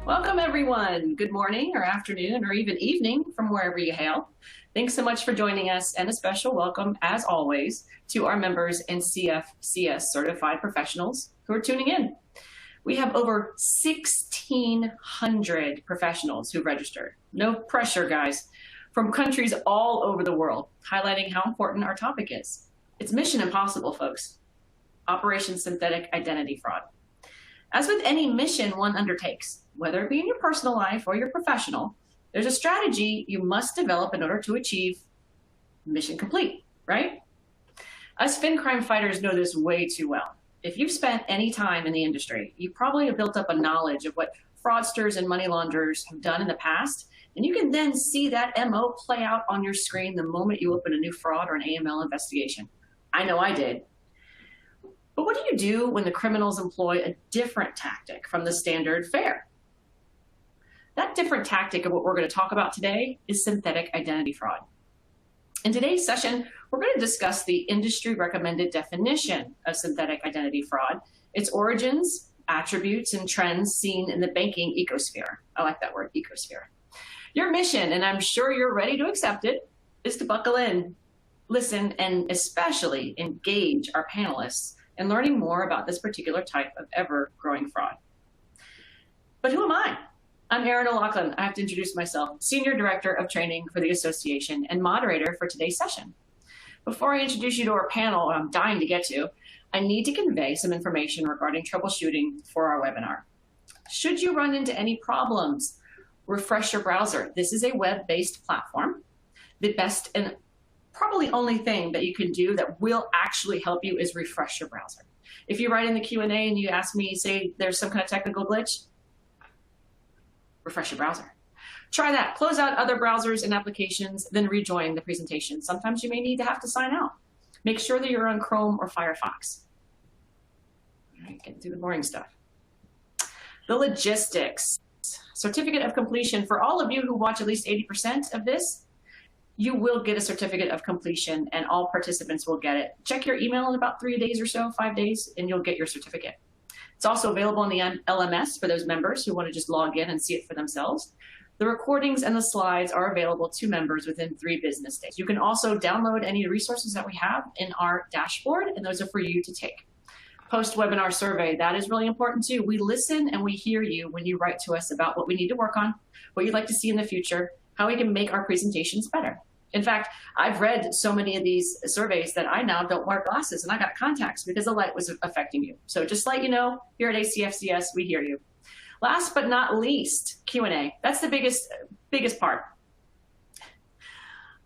Welcome, everyone. Good morning or afternoon or even evening from wherever you hail. Thanks so much for joining us, and a special welcome, as always, to our members and CFCS certified professionals who are tuning in. We have over 1,600 professionals who registered. No pressure, guys, from countries all over the world, highlighting how important our topic is. It's mission impossible, folks. Operation Synthetic Identity Fraud. As with any mission one undertakes, whether it be in your personal life or your professional, there's a strategy you must develop in order to achieve mission complete, right? Us fin crime fighters know this way too well. If you've spent any time in the industry, you probably have built up a knowledge of what fraudsters and money launderers have done in the past, and you can then see that MO play out on your screen the moment you open a new fraud or an AML investigation. I know I did. But what do you do when the criminals employ a different tactic from the standard fare? That different tactic of what we're going to talk about today is synthetic identity fraud. In today's session, we're going to discuss the industry recommended definition of synthetic identity fraud, its origins, attributes, and trends seen in the banking ecosphere. I like that word, ecosphere. Your mission, and I'm sure you're ready to accept it, is to buckle in, listen, and especially engage our panelists in learning more about this particular type of ever-growing fraud. But who am I? I'm Erin O'Loughlin. I have to introduce myself, Senior Director of Training for the Association and moderator for today's session. Before I introduce you to our panel, I'm dying to get to, I need to convey some information regarding troubleshooting for our webinar. Should you run into any problems, refresh your browser. This is a web-based platform. The best and probably only thing that you can do that will actually help you is refresh your browser. If you write in the Q&A and you ask me, say there's some kind of technical glitch, refresh your browser. Try that. Close out other browsers and applications, then rejoin the presentation. Sometimes you may need to have to sign out. Make sure that you're on Chrome or Firefox. All right, getting through the boring stuff. The logistics. Certificate of completion. For all of you who watch at least 80% of this, you will get a certificate of completion and all participants will get it. Check your email in about 3 days or so, 5 days, and you'll get your certificate. It's also available in the LMS for those members who want to just log in and see it for themselves. The recordings and the slides are available to members within 3 business days. You can also download any resources that we have in our dashboard, and those are for you to take. Post-webinar survey, that is really important too. We listen and we hear you when you write to us about what we need to work on, what you'd like to see in the future, how we can make our presentations better. In fact, I've read so many of these surveys that I now don't wear glasses and I got contacts because the light was affecting you. So just to let you know, here at ACFCS, we hear you. Last but not least, Q&A. That's the biggest part.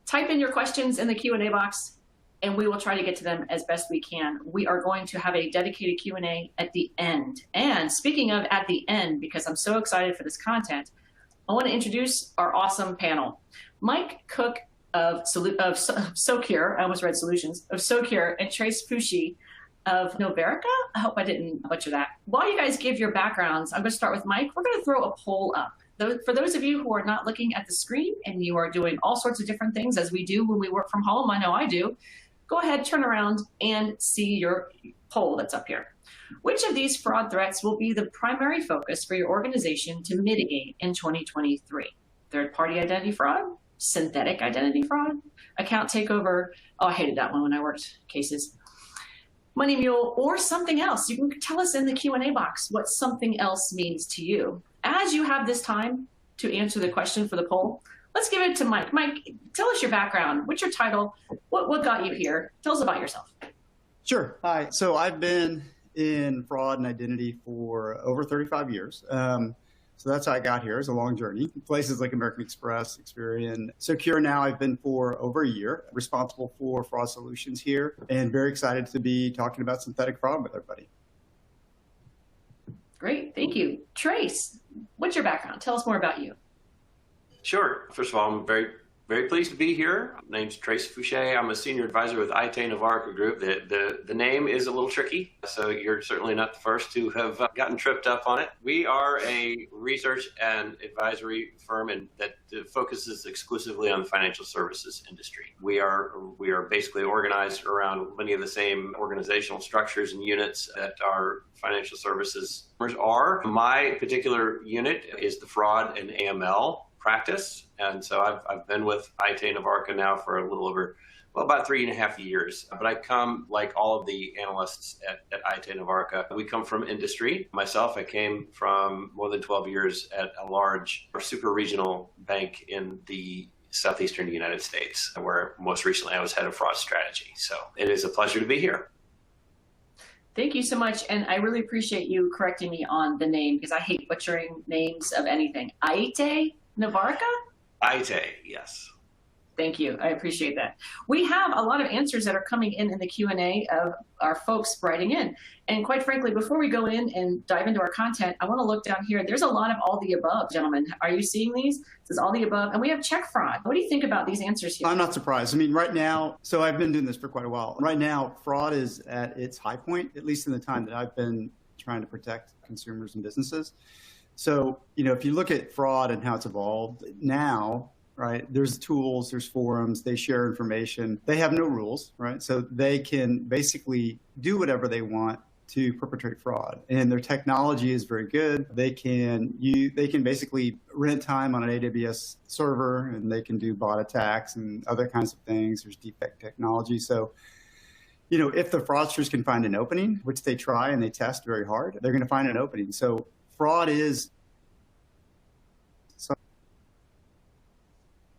Type in your questions in the Q&A box and we will try to get to them as best we can. We are going to have a dedicated Q&A at the end. And speaking of at the end, because I'm so excited for this content, I want to introduce our awesome panel. Mike Cook of Socure, I almost read Solutions, of Socure, and Trace Fushi of Noverica. I hope I didn't butcher that. While you guys give your backgrounds, I'm going to start with Mike. We're going to throw a poll up. For those of you who are not looking at the screen and you are doing all sorts of different things as we do when we work from home, I know I do, go ahead, turn around and see your poll that's up here. Which of these fraud threats will be the primary focus for your organization to mitigate in 2023? Third-party identity fraud? Synthetic identity fraud, account takeover. Oh, I hated that one when I worked cases. Money mule or something else. You can tell us in the Q&A box what something else means to you. As you have this time to answer the question for the poll, let's give it to Mike. Mike, tell us your background. What's your title? What got you here? Tell us about yourself. Sure. Hi. So I've been in fraud and identity for over 35 years. So that's how I got here. It's a long journey. Places like American Express, Experian, Socure now I've been for over a year, responsible for fraud solutions here, and very excited to be talking about synthetic fraud with everybody. Great, thank you. Trace, what's your background? Tell us more about you. Sure. First of all, I'm very Very pleased to be here. My name's Trace Fouché. I'm a senior advisor with IT Navarca Group. The name is a little tricky, so you're certainly not the first to have gotten tripped up on it. We are a research and advisory firm that focuses exclusively on the financial services industry. We are basically organized around many of the same organizational structures and units that our financial services are. My particular unit is the fraud and AML practice. And so I've been with IT Navarca now for a little over, about 3.5 years. But I come, like all of the analysts at IT Navarca, we come from industry. Myself, I came from more than 12 years at a large or super regional bank in the southeastern United States, where most recently I was head of fraud strategy. So it is a pleasure to be here. Thank you so much. And I really appreciate you correcting me on the name, because I hate butchering names of anything. Aite Navarca? Aite, yes. Thank you. I appreciate that. We have a lot of answers that are coming in the Q&A of our folks writing in. And quite frankly, before we go in and dive into our content, I want to look down here. There's a lot of all the above, gentlemen. Are you seeing these? It says all the above. And we have check fraud. What do you think about these answers here? I'm not surprised. I mean, right now, so I've been doing this for quite a while. Right now, fraud is at its high point, at least in the time that I've been trying to protect consumers and businesses. So, if you look at fraud and how it's evolved now, right, there's tools, there's forums, they share information. They have no rules, right? So they can basically do whatever they want to perpetrate fraud. And their technology is very good. They can basically rent time on an AWS server, and they can do bot attacks and other kinds of things. There's defect technology. So, if the fraudsters can find an opening, which they try and they test very hard, they're going to find an opening. So fraud is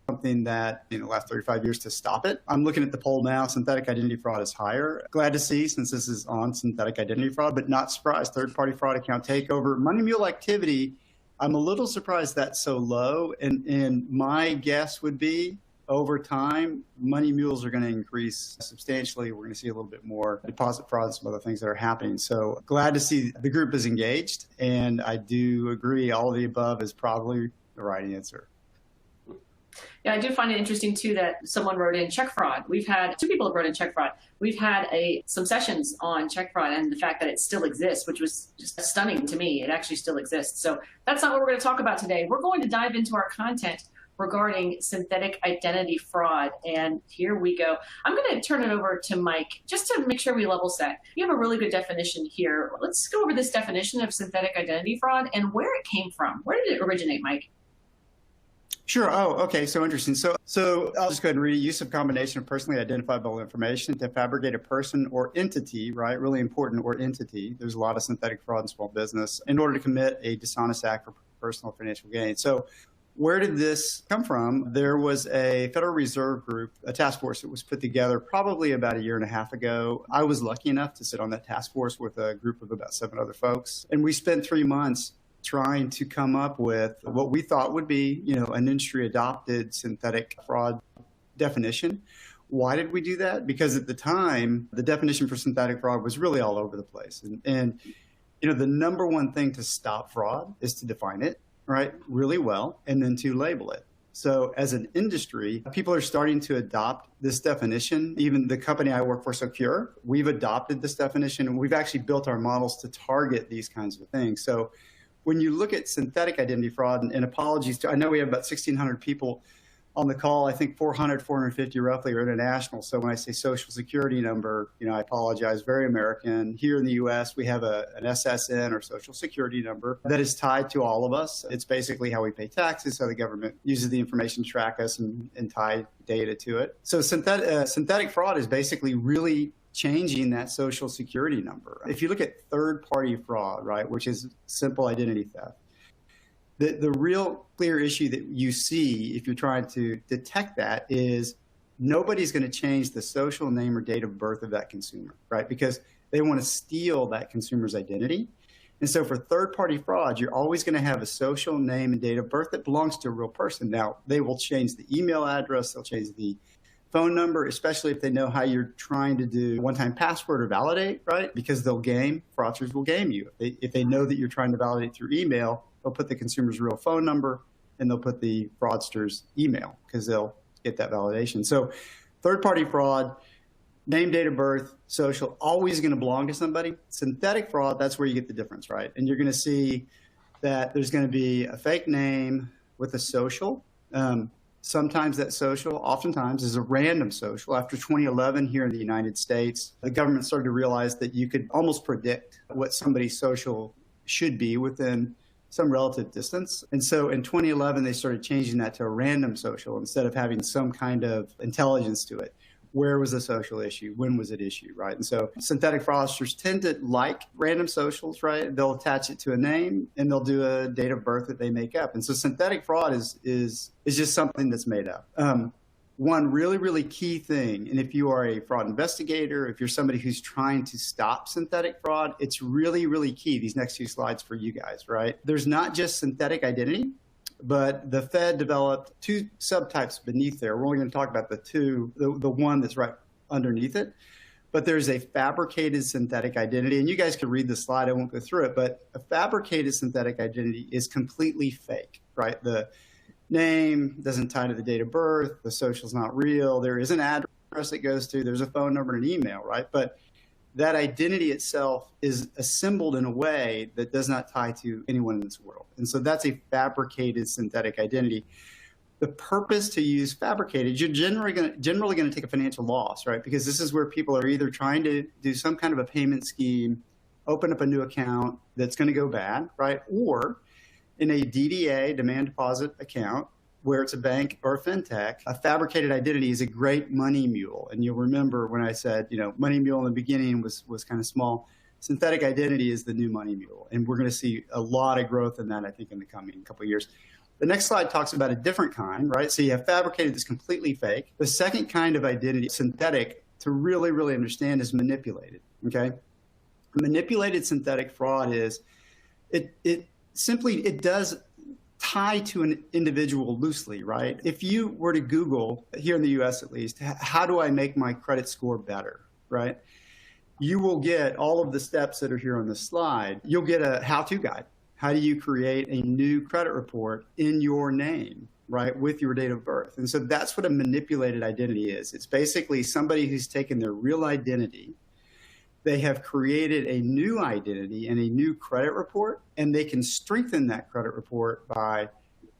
something that, in the last 35 years to stop it. I'm looking at the poll now. Synthetic identity fraud is higher. Glad to see, since this is on synthetic identity fraud, but not surprised. Third-party fraud, account takeover, money mule activity. I'm a little surprised that's so low. And my guess would be, over time, money mules are going to increase substantially. We're going to see a little bit more deposit fraud and some other things that are happening. So glad to see the group is engaged. And I do agree, all of the above is probably the right answer. Yeah, I do find it interesting, too, that someone wrote in check fraud. We've had 2 people have wrote in check fraud. We've had some sessions on check fraud and the fact that it still exists, which was just stunning to me. It actually still exists. So that's not what we're going to talk about today. We're going to dive into our content regarding synthetic identity fraud. And here we go. I'm going to turn it over to Mike just to make sure we level set. You have a really good definition here. Let's go over this definition of synthetic identity fraud and where it came from. Where did it originate, Mike? Sure. Oh, okay. So interesting. So I'll just go ahead and read it. Use of combination of personally identifiable information to fabricate a person or entity, right? Really important, or entity. There's a lot of synthetic fraud in small business in order to commit a dishonest act for personal financial gain. So where did this come from? There was a Federal Reserve group, a task force that was put together probably about 1.5 years ago. I was lucky enough to sit on that task force with a group of about 7 other folks. And we spent 3 months trying to come up with what we thought would be, an industry-adopted synthetic fraud definition. Why did we do that? Because at the time, the definition for synthetic fraud was really all over the place. And the number one thing to stop fraud is to define it, right, really well, and then to label it. So as an industry, people are starting to adopt this definition. Even the company I work for, Secure, we've adopted this definition, and we've actually built our models to target these kinds of things. So when you look at synthetic identity fraud, and apologies to, I know we have about 1,600 people on the call. I think 400, 450 roughly are international. So when I say social security number, I apologize, very American. Here in the US, we have an SSN, or social security number, that is tied to all of us. It's basically how we pay taxes, how the government uses the information to track us and tie data to it. So synthetic fraud is basically really changing that social security number. If you look at third-party fraud, right, which is simple identity theft, the real clear issue that you see if you're trying to detect that is nobody's going to change the social name or date of birth of that consumer, right? Because they want to steal that consumer's identity. And so for third-party fraud, you're always going to have a social name and date of birth that belongs to a real person. Now, they will change the email address, they'll change the phone number, especially if they know how you're trying to do one-time password or validate, right? Because fraudsters will game you. If they know that you're trying to validate through email, they'll put the consumer's real phone number and they'll put the fraudster's email, because they'll get that validation. So third-party fraud, name, date of birth, social, always going to belong to somebody. Synthetic fraud, that's where you get the difference, right? And you're going to see that there's going to be a fake name with a social. Sometimes that social, oftentimes, is a random social. After 2011 here in the United States, the government started to realize that you could almost predict what somebody's social should be within some relative distance. And so in 2011, they started changing that to a random social instead of having some kind of intelligence to it. Where was the social issue? When was it issued, right? And so synthetic fraudsters tend to like random socials, right? They'll attach it to a name and they'll do a date of birth that they make up. And so synthetic fraud is just something that's made up. One really, really key thing, and if you are a fraud investigator, if you're somebody who's trying to stop synthetic fraud, it's really, really key, these next two slides for you guys, right? There's not just synthetic identity, but the Fed developed two subtypes beneath there. We're only going to talk about the one that's right underneath it. But there's a fabricated synthetic identity. And you guys can read the slide. I won't go through it. But a fabricated synthetic identity is completely fake, right? The name doesn't tie to the date of birth. The social's not real. There is an address it goes to. There's a phone number and an email, right? But that identity itself is assembled in a way that does not tie to anyone in this world. And so that's a fabricated synthetic identity. The purpose to use fabricated, you're generally going to take a financial loss, right? Because this is where people are either trying to do some kind of a payment scheme, open up a new account that's going to go bad, right? Or in a DDA, demand deposit account, where it's a bank or a fintech, a fabricated identity is a great money mule. And you'll remember when I said, money mule in the beginning was kind of small. Synthetic identity is the new money mule. And we're going to see a lot of growth in that, I think, in the coming couple of years. The next slide talks about a different kind, right? So you have fabricated that's completely fake. The second kind of identity, synthetic, to really, really understand is manipulated, okay? Manipulated synthetic fraud is, it does tie to an individual loosely, right? If you were to Google, here in the US at least, how do I make my credit score better, right? You will get all of the steps that are here on this slide. You'll get a how-to guide. How do you create a new credit report in your name, right, with your date of birth? And so that's what a manipulated identity is. It's basically somebody who's taken their real identity, they have created a new identity and a new credit report, and they can strengthen that credit report by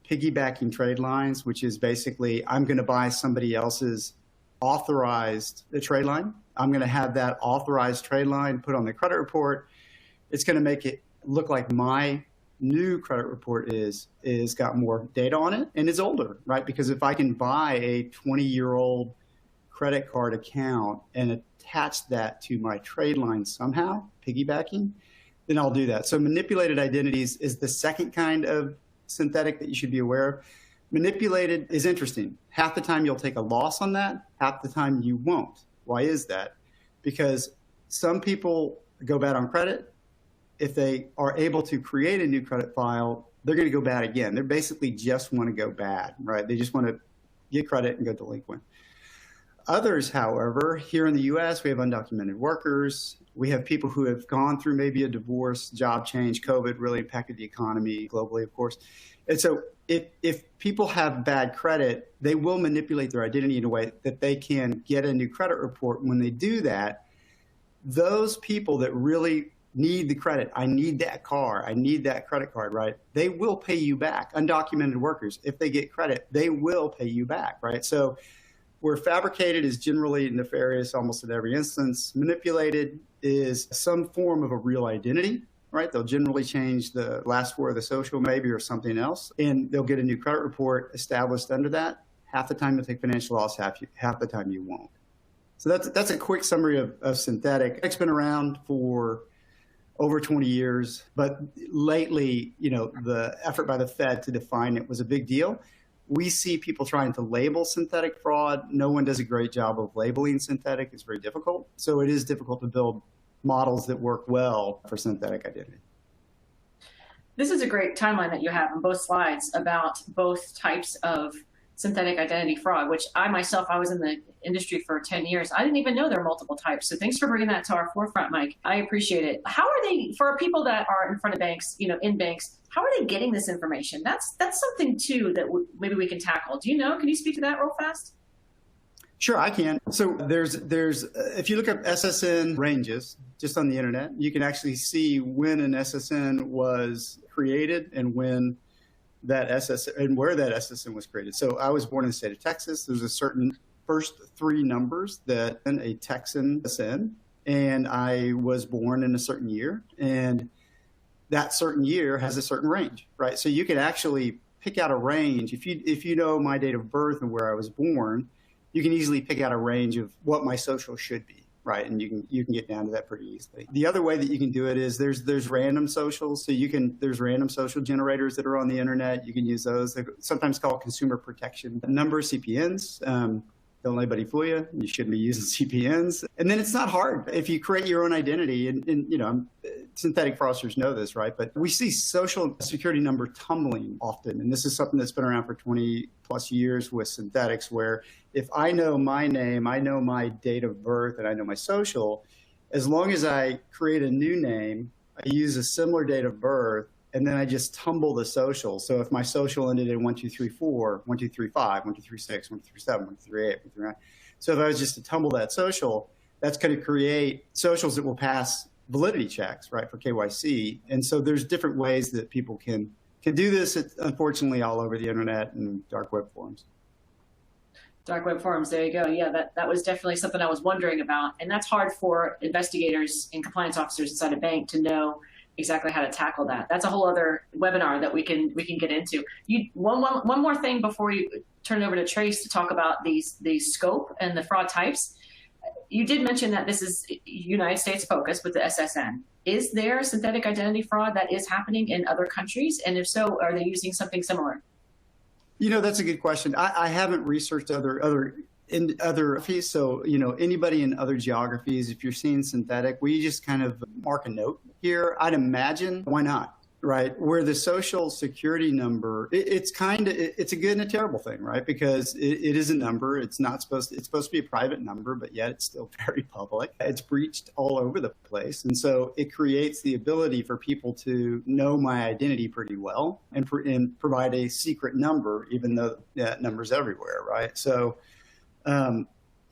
piggybacking trade lines, which is basically, I'm going to buy somebody else's authorized trade line. I'm going to have that authorized trade line put on the credit report. It's going to make it look like my new credit report is got more data on it and is older, right? Because if I can buy a 20-year-old credit card account and attach that to my trade line somehow, piggybacking, then I'll do that. So manipulated identities is the second kind of synthetic that you should be aware of. Manipulated is interesting. Half the time you'll take a loss on that, half the time you won't. Why is that? Because some people go bad on credit. If they are able to create a new credit file, they're going to go bad again. They basically just want to go bad, right? They just want to get credit and go delinquent. Others, however, here in the US, we have undocumented workers. We have people who have gone through maybe a divorce, job change. COVID really impacted the economy globally, of course. And so if people have bad credit, they will manipulate their identity in a way that they can get a new credit report. When they do that, those people that really need the credit, I need that car, I need that credit card, right? They will pay you back. Undocumented workers, if they get credit, they will pay you back, right? So where fabricated is generally nefarious almost in every instance, manipulated is some form of a real identity, right? They'll generally change the last four of the social maybe or something else, and they'll get a new credit report established under that. Half the time you'll take financial loss, half the time you won't. So that's a quick summary of synthetic. It's been around for over 20 years, but lately, the effort by the Fed to define it was a big deal. We see people trying to label synthetic fraud. No one does a great job of labeling synthetic. It's very difficult. So it is difficult to build models that work well for synthetic identity. This is a great timeline that you have on both slides about both types of synthetic identity fraud, which I myself, I was in the industry for 10 years. I didn't even know there are multiple types. So thanks for bringing that to our forefront, Mike. I appreciate it. How are they, for people that are in front of banks, in banks, how are they getting this information? That's something too that maybe we can tackle. Do you know? Can you speak to that real fast? Sure, I can. So there's if you look up SSN ranges just on the internet, you can actually see when an SSN was created and when that SSN and where that SSN was created. So I was born in the state of Texas. There's a certain first three numbers that a Texan SSN, and I was born in a certain year, and that certain year has a certain range, right? So you can actually pick out a range if you know my date of birth and where I was born. You can easily pick out a range of what my social should be, right? And you can get down to that pretty easily. The other way that you can do it is there's random socials. So there's random social generators that are on the internet. You can use those. They're sometimes called consumer protection numbers, CPNs. Don't let anybody fool you. You shouldn't be using CPNs. And then it's not hard if you create your own identity. And synthetic fraudsters know this, right? But we see social security number tumbling often. And this is something that's been around for 20 plus years with synthetics, where if I know my name, I know my date of birth, and I know my social, as long as I create a new name, I use a similar date of birth, and then I just tumble the social. So if my social ended in 1234, 1235, 1236, 1237, 1238, 1239. So if I was just to tumble that social, that's going to create socials that will pass validity checks, right, for KYC. And so there's different ways that people can do this. It's unfortunately all over the internet and dark web forums. Dark web forums, there you go. Yeah, that was definitely something I was wondering about. And that's hard for investigators and compliance officers inside a bank to know exactly how to tackle that. That's a whole other webinar that we can get into. One more thing before you turn it over to Trace to talk about the scope and the fraud types. You did mention that this is United States focused with the SSN. Is there synthetic identity fraud that is happening in other countries? And if so, are they using something similar? That's a good question. I haven't researched other geographies. So, anybody in other geographies, if you're seeing synthetic, we just kind of mark a note here. I'd imagine, why not? Right, where the social security number, it's a good and a terrible thing, right? Because it is a number. It's supposed to be a private number, but yet it's still very public. It's breached all over the place. And so it creates the ability for people to know my identity pretty well and provide a secret number, even though that number's everywhere, right? So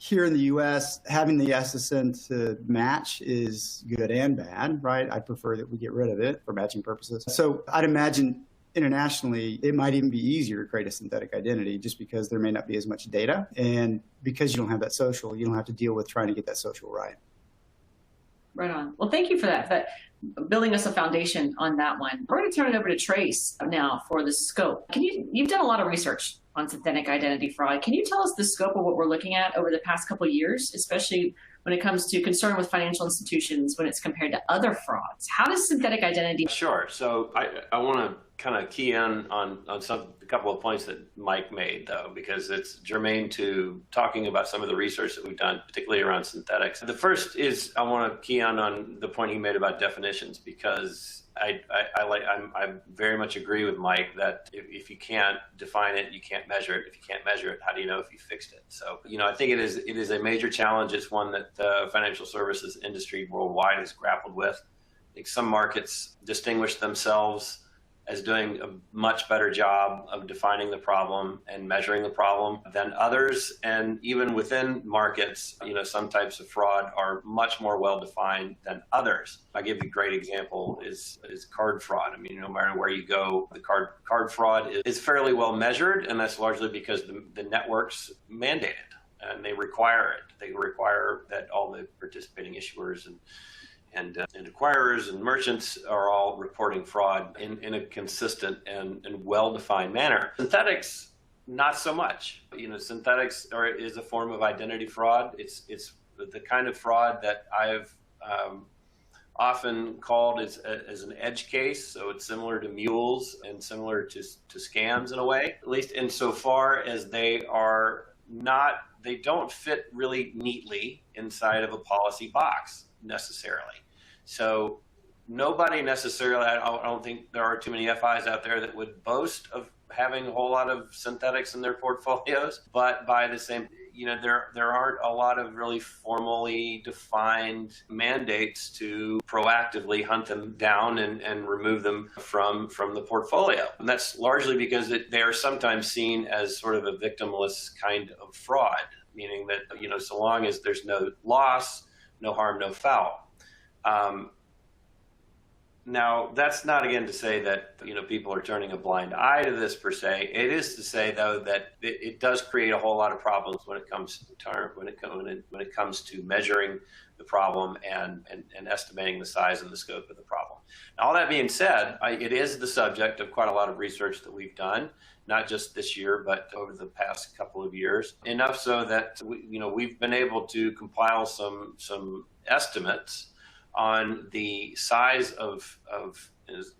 here in the U.S., having the SSN to match is good and bad, right? I prefer that we get rid of it for matching purposes. So I'd imagine internationally, it might even be easier to create a synthetic identity just because there may not be as much data. And because you don't have that social, you don't have to deal with trying to get that social right. Right on. Well, thank you for that, building us a foundation on that one. We're going to turn it over to Trace now for the scope. You've done a lot of research on synthetic identity fraud. Can you tell us the scope of what we're looking at over the past couple of years, especially when it comes to concern with financial institutions when it's compared to other frauds? How does synthetic identity? Sure. So I want to kind of key in on a couple of points that Mike made, though, because it's germane to talking about some of the research that we've done, particularly around synthetics. The first is I want to key on the point he made about definitions, because I very much agree with Mike that if you can't define it, you can't measure it. If you can't measure it, how do you know if you fixed it? So, I think it is a major challenge. It's one that the financial services industry worldwide has grappled with. I think some markets distinguish themselves as doing a much better job of defining the problem and measuring the problem than others. And even within markets, some types of fraud are much more well defined than others. I give you a great example is card fraud. I mean, no matter where you go, the card fraud is fairly well measured, and that's largely because the networks mandate it and they require it. They require that all the participating issuers and acquirers and merchants are all reporting fraud in a consistent and well-defined manner. Synthetics, not so much. Synthetics is a form of identity fraud. It's the kind of fraud that I've often called as an edge case. So it's similar to mules and similar to scams in a way, at least insofar as they don't fit really neatly inside of a policy box necessarily. So nobody necessarily, I don't think there are too many FIs out there that would boast of having a whole lot of synthetics in their portfolios, but by the same, there aren't a lot of really formally defined mandates to proactively hunt them down and remove them from the portfolio. And that's largely because they are sometimes seen as sort of a victimless kind of fraud, meaning that, so long as there's no loss, no harm, no foul. Now, that's not, again, to say that, people are turning a blind eye to this per se. It is to say, though, that it does create a whole lot of problems when it comes to measuring the problem and estimating the size and the scope of the problem. Now, all that being said, it is the subject of quite a lot of research that we've done, not just this year, but over the past couple of years, enough so that we've been able to compile some estimates on the size of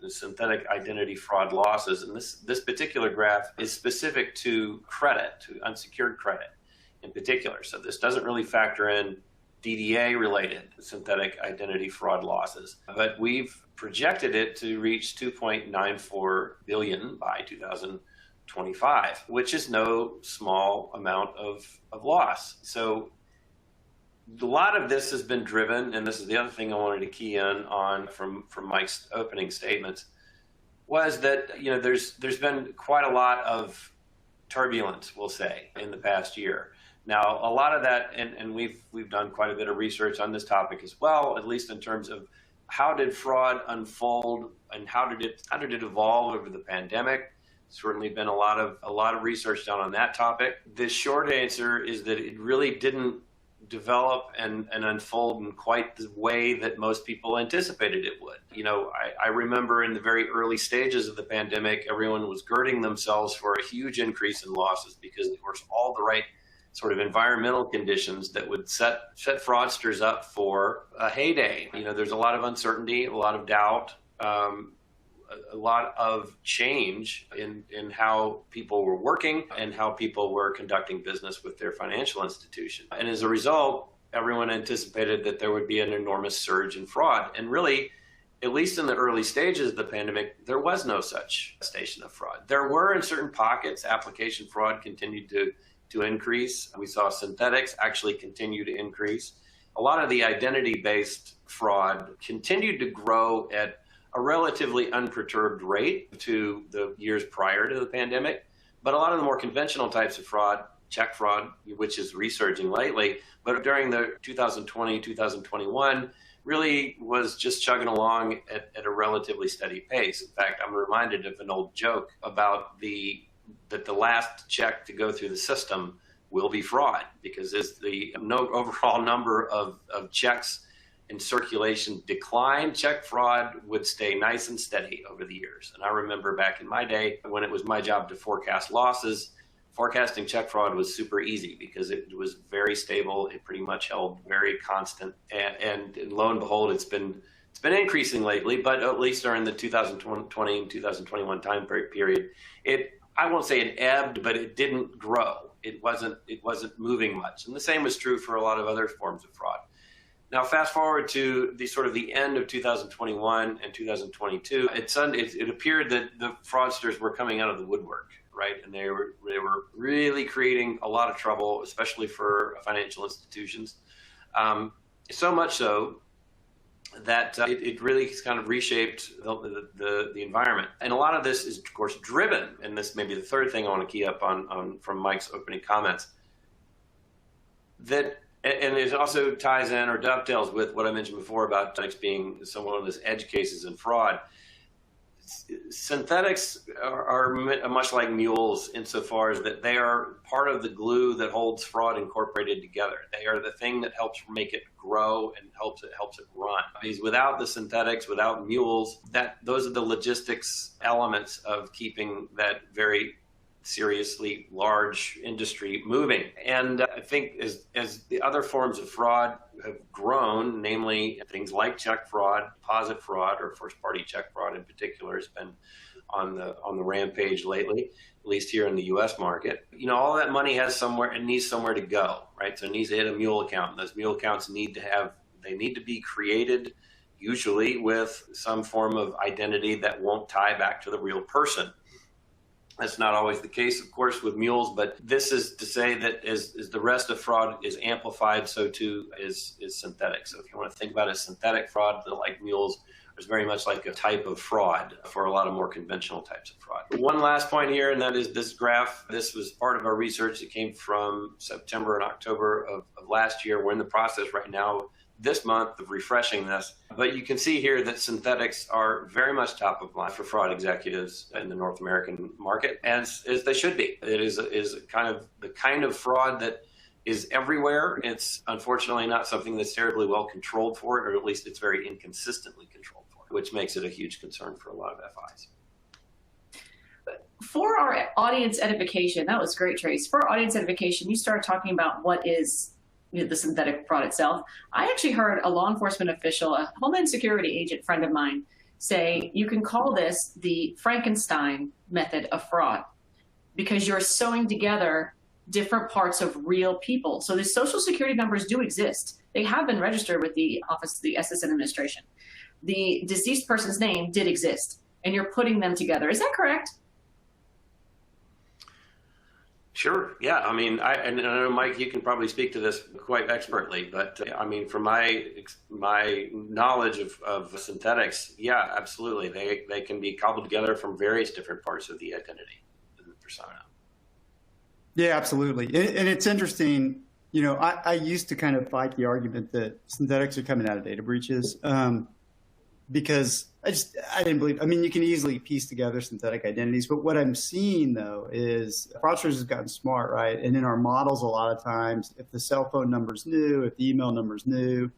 synthetic identity fraud losses. And this particular graph is specific to credit, to unsecured credit in particular. So this doesn't really factor in DDA related synthetic identity fraud losses, but we've projected it to reach 2.94 billion by 2025, which is no small amount of loss. So a lot of this has been driven, and this is the other thing I wanted to key in on from Mike's opening statements, was that there's been quite a lot of turbulence, we'll say, in the past year. Now, a lot of that, and we've done quite a bit of research on this topic as well, at least in terms of how did fraud unfold and how did it evolve over the pandemic. Certainly been a lot of research done on that topic. The short answer is that it really didn't develop and unfold in quite the way that most people anticipated it would. I remember in the very early stages of the pandemic, everyone was girding themselves for a huge increase in losses because there was all the right sort of environmental conditions that would set fraudsters up for a heyday. There's a lot of uncertainty, a lot of doubt, a lot of change in how people were working and how people were conducting business with their financial institution. And as a result, everyone anticipated that there would be an enormous surge in fraud. And really, at least in the early stages of the pandemic, there was no such station of fraud. There were, in certain pockets, application fraud continued to increase. We saw synthetics actually continue to increase. A lot of the identity-based fraud continued to grow at a relatively unperturbed rate to the years prior to the pandemic. But a lot of the more conventional types of fraud, check fraud, which is resurging lately, but during the 2020, 2021, really was just chugging along at a relatively steady pace. In fact, I'm reminded of an old joke about that the last check to go through the system will be fraud, because as the overall number of checks in circulation declined, check fraud would stay nice and steady over the years. And I remember back in my day when it was my job to forecast losses, forecasting check fraud was super easy because it was very stable. It pretty much held very constant. And lo and behold, it's been increasing lately, but at least during the 2020 and 2021 time period, I won't say it ebbed, but it didn't grow. It wasn't moving much. And the same was true for a lot of other forms of fraud. Now, fast forward to the end of 2021 and 2022, it appeared that the fraudsters were coming out of the woodwork, right? And they were really creating a lot of trouble, especially for financial institutions. So much so that it really kind of reshaped the environment. And a lot of this is, of course, driven, and this may be the third thing I want to key up on from Mike's opening comments, and it also ties in or dovetails with what I mentioned before about synthetics being one of those edge cases in fraud. Synthetics are much like mules insofar as that they are part of the glue that holds fraud incorporated together. They are the thing that helps make it grow and helps it run. Because without the synthetics, without mules, those are the logistics elements of keeping that very seriously large industry moving. And I think as the other forms of fraud have grown, namely things like check fraud, deposit fraud, or first-party check fraud in particular has been on the rampage lately, at least here in the U.S. market. All that money has needs somewhere to go, right? So it needs to hit a mule account. And those mule accounts need to be created, usually with some form of identity that won't tie back to the real person. That's not always the case, of course, with mules, but this is to say that as the rest of fraud is amplified, so too is synthetic. So if you want to think about a synthetic fraud, like mules, is very much like a type of fraud for a lot of more conventional types of fraud. One last point here, and that is this graph. This was part of our research that came from September and October of last year. We're in the process right now this month of refreshing this, but you can see here that synthetics are very much top of mind for fraud executives in the North American market, as they should be. It is kind of the kind of fraud that is everywhere. It's unfortunately not something that's terribly well controlled for it, or at least it's very inconsistently controlled for it, which makes it a huge concern for a lot of FIs. For our audience edification, that was great, Trace. For our audience edification, you started talking about what is the synthetic fraud itself. I actually heard a law enforcement official, a Homeland Security agent friend of mine, say you can call this the Frankenstein method of fraud because you're sewing together different parts of real people. So the social security numbers do exist. They have been registered with the Office of the SSN Administration. The deceased person's name did exist, and you're putting them together. Is that correct? Sure. Yeah. I mean, and I know, Mike, you can probably speak to this quite expertly, but I mean, from my knowledge of synthetics, yeah, absolutely. They can be cobbled together from various different parts of the identity and the persona. Yeah, absolutely. And it's interesting, you know, I used to kind of fight the argument that synthetics are coming out of data breaches because I didn't believe, I mean, you can easily piece together synthetic identities, but what I'm seeing though is fraudsters have gotten smart, right? And in our models, a lot of times, if the cell phone number's new, if the email number's new,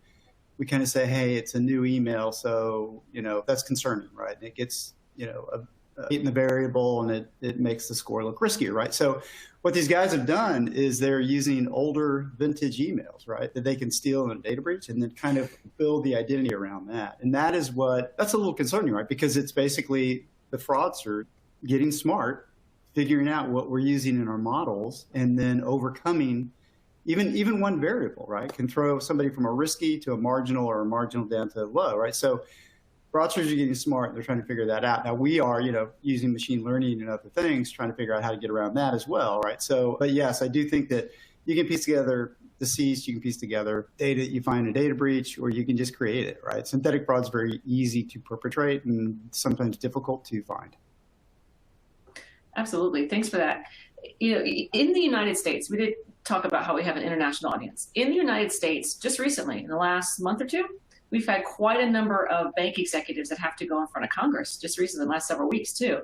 we kind of say, hey, it's a new email. So, you know, that's concerning, right? And it gets, you know, in the variable, and it makes the score look riskier, right? So what these guys have done is they're using older vintage emails, right, that they can steal in a data breach and then kind of build the identity around that. And that's a little concerning, right? Because it's basically the fraudster getting smart, figuring out what we're using in our models, and then overcoming even one variable, right? Can throw somebody from a risky to a marginal or a marginal down to low, right? So fraudsters are getting smart. They're trying to figure that out. Now we are, you know, using machine learning and other things, trying to figure out how to get around that as well, right? So, but yes, I do think that you can piece together deceased, you can piece together data that you find in a data breach, or you can just create it, right? Synthetic fraud is very easy to perpetrate and sometimes difficult to find. Absolutely. Thanks for that. You know, in the United States, we did talk about how we have an international audience. In the United States, just recently, in the last month or two, we've had quite a number of bank executives that have to go in front of Congress, just recently, the last several weeks too.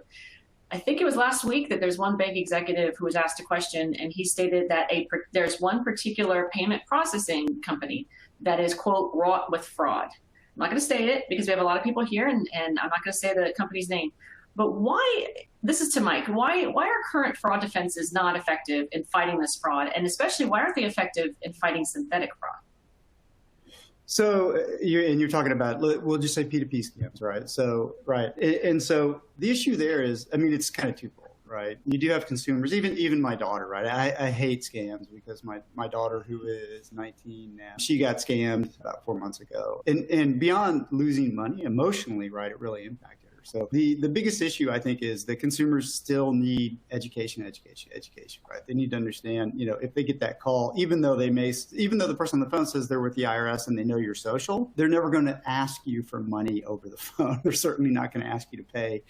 I think it was last week that there's one bank executive who was asked a question, and he stated that there's one particular payment processing company that is, quote, wrought with fraud. I'm not going to state it because we have a lot of people here, and I'm not going to say the company's name. But why, this is to Mike, why are current fraud defenses not effective in fighting this fraud? And especially, why aren't they effective in fighting synthetic fraud? So you're talking about, we'll just say P2P scams, right? So, right. And so the issue there is, I mean, it's kind of twofold, right? You do have consumers, even my daughter, right? I hate scams because my daughter, who is 19 now, she got scammed about 4 months ago. And beyond losing money, emotionally, right, it really impacted her. So the biggest issue, I think, is that consumers still need education, right? They need to understand, you know, if they get that call, even though the person on the phone says they're with the IRS and they know your social, they're never going to ask you for money over the phone. They're certainly not going to ask you to pay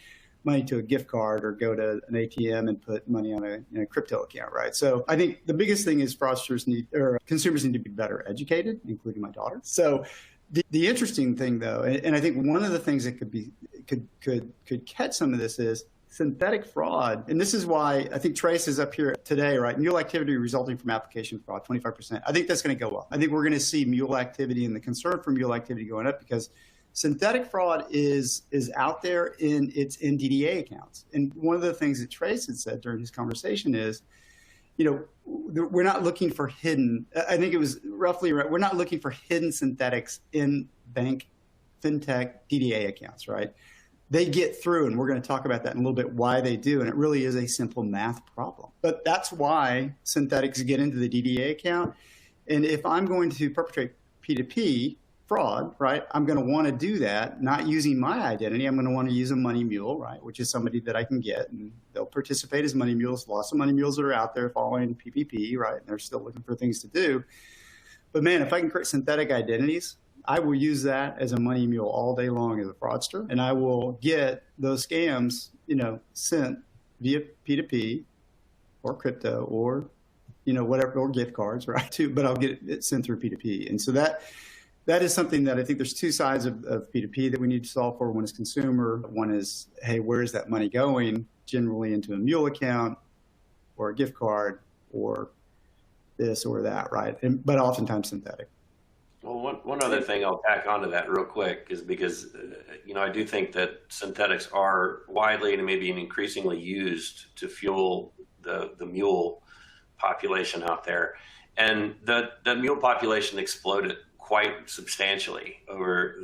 money to a gift card or go to an ATM and put money on a crypto account, right? So I think the biggest thing is consumers need to be better educated, including my daughter. So the interesting thing, though, and I think one of the things that could catch some of this is synthetic fraud. And this is why I think Trace is up here today, right? Mule activity resulting from application fraud, 25%. I think that's going to go up. I think we're going to see mule activity and the concern for mule activity going up because synthetic fraud is out there in its DDA accounts. And one of the things that Trace had said during his conversation is, you know, we're not looking for hidden, I think it was roughly right, we're not looking for hidden synthetics in bank, fintech, DDA accounts, right? They get through, and we're going to talk about that in a little bit, why they do, and it really is a simple math problem. But that's why synthetics get into the DDA account. And if I'm going to perpetrate P2P fraud, right, I'm going to want to do that, not using my identity. I'm going to want to use a money mule, right, which is somebody that I can get, and they'll participate as money mules. Lots of money mules that are out there following PPP, right, and they're still looking for things to do. But man, if I can create synthetic identities, I will use that as a money mule all day long as a fraudster, and I will get those scams, sent via P2P or crypto or, whatever, or gift cards, right? Too, but I'll get it sent through P2P. And so that is something that I think there's two sides of P2P that we need to solve for. One is consumer. One is, hey, where is that money going? Generally into a mule account or a gift card or this or that, right? But oftentimes synthetic. Well, one other thing I'll tack onto that real quick is because, I do think that synthetics are widely and maybe increasingly used to fuel the mule population out there. And the mule population exploded quite substantially over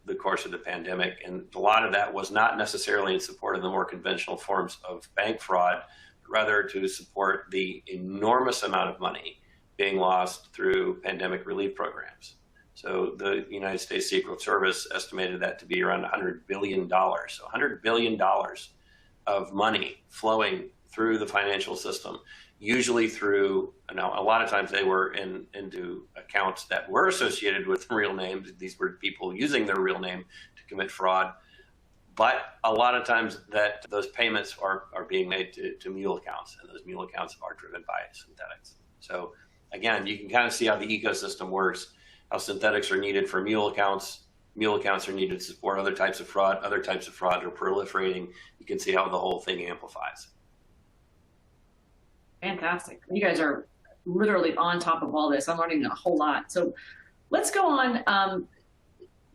the course of the pandemic. And a lot of that was not necessarily in support of the more conventional forms of bank fraud, but rather to support the enormous amount of money being lost through pandemic relief programs. So the United States Secret Service estimated that to be around $100 billion. So $100 billion of money flowing through the financial system, usually through, now a lot of times they were into accounts that were associated with real names. These were people using their real name to commit fraud. But a lot of times that those payments are being made to mule accounts, and those mule accounts are driven by synthetics. So again, you can kind of see how the ecosystem works, how synthetics are needed for mule accounts are needed to support other types of fraud are proliferating. You can see how the whole thing amplifies. Fantastic. You guys are literally on top of all this. I'm learning a whole lot. So let's go on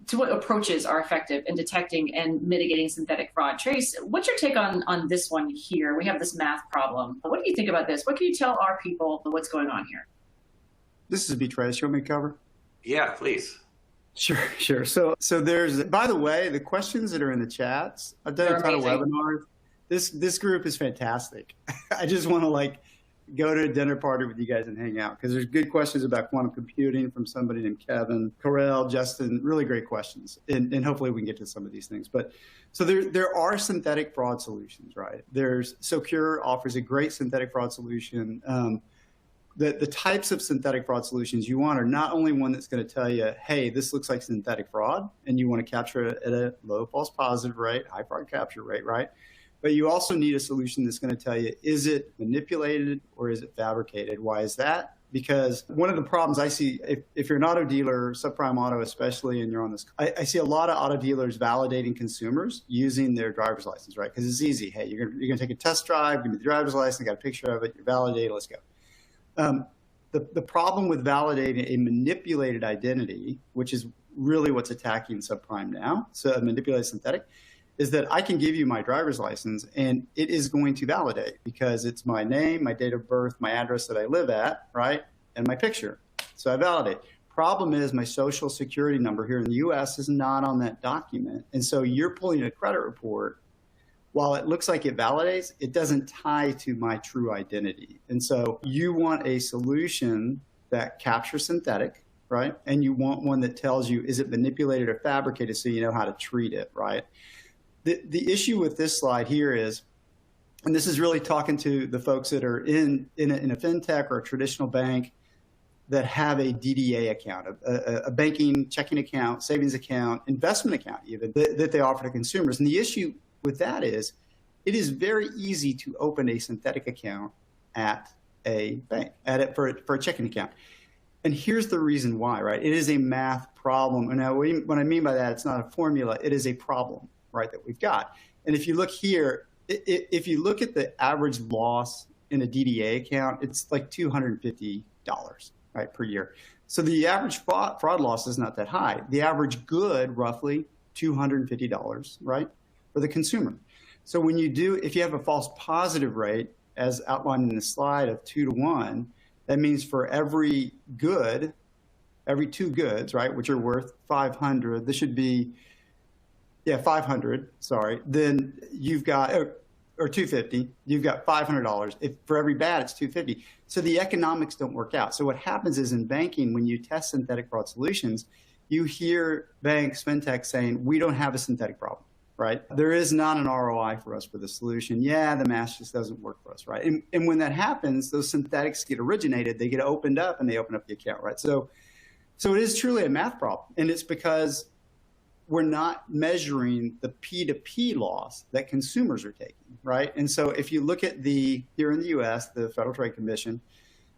to what approaches are effective in detecting and mitigating synthetic fraud. Trace, what's your take on this one here? We have this math problem. What do you think about this? What can you tell our people what's going on here? This is Trace. You want me to cover? Yeah, please. Sure. So there's, by the way, the questions that are in the chats, I've done a ton of webinars. This group is fantastic. I just want to go to a dinner party with you guys and hang out, because there's good questions about quantum computing from somebody named Kevin, Corel, Justin, really great questions. And hopefully we can get to some of these things. But so there are synthetic fraud solutions, right? Secure offers a great synthetic fraud solution. The types of synthetic fraud solutions you want are not only one that's going to tell you, hey, this looks like synthetic fraud, and you want to capture it at a low false positive rate, high fraud capture rate, right? But you also need a solution that's going to tell you, is it manipulated or is it fabricated? Why is that? Because one of the problems I see, if you're an auto dealer, subprime auto especially, and you're on this, I see a lot of auto dealers validating consumers using their driver's license, right? Because it's easy. Hey, you're going to take a test drive, give me the driver's license, I got a picture of it, you're validated, let's go. The problem with validating a manipulated identity, which is really what's attacking subprime now, so a manipulated synthetic, is that I can give you my driver's license and it is going to validate because it's my name, my date of birth, my address that I live at, right, and my picture. So I validate. Problem is my social security number here in the US is not on that document. And so you're pulling a credit report. While it looks like it validates, it doesn't tie to my true identity. And so you want a solution that captures synthetic, right? And you want one that tells you, is it manipulated or fabricated, so you know how to treat it, right? The issue with this slide here is, and this is really talking to the folks that are in a fintech or a traditional bank that have a DDA account, a banking checking account, savings account, investment account even, that they offer to consumers. And the issue with that is, it is very easy to open a synthetic account at a bank, for a checking account. And here's the reason why, right? It is a math problem. And now what I mean by that, it's not a formula, it is a problem, right, that we've got. And if you look here, if you look at the average loss in a DDA account, it's like $250, right, per year. So the average fraud loss is not that high. The average good, roughly $250, right, for the consumer. So when if you have a false positive rate, as outlined in the slide of 2 to 1, that means for every two goods, right, which are worth 500, this should be, 500, sorry, then you've got, or 250, you've got $500. If for every bad, it's 250. So the economics don't work out. So what happens is in banking, when you test synthetic fraud solutions, you hear banks, fintech saying, we don't have a synthetic problem, right? There is not an ROI for us for the solution. Yeah, the math just doesn't work for us, right? And when that happens, those synthetics get originated, they get opened up, and they open up the account, right? So it is truly a math problem. And it's because we're not measuring the P2P loss that consumers are taking, right? And so if you look at here in the US, the Federal Trade Commission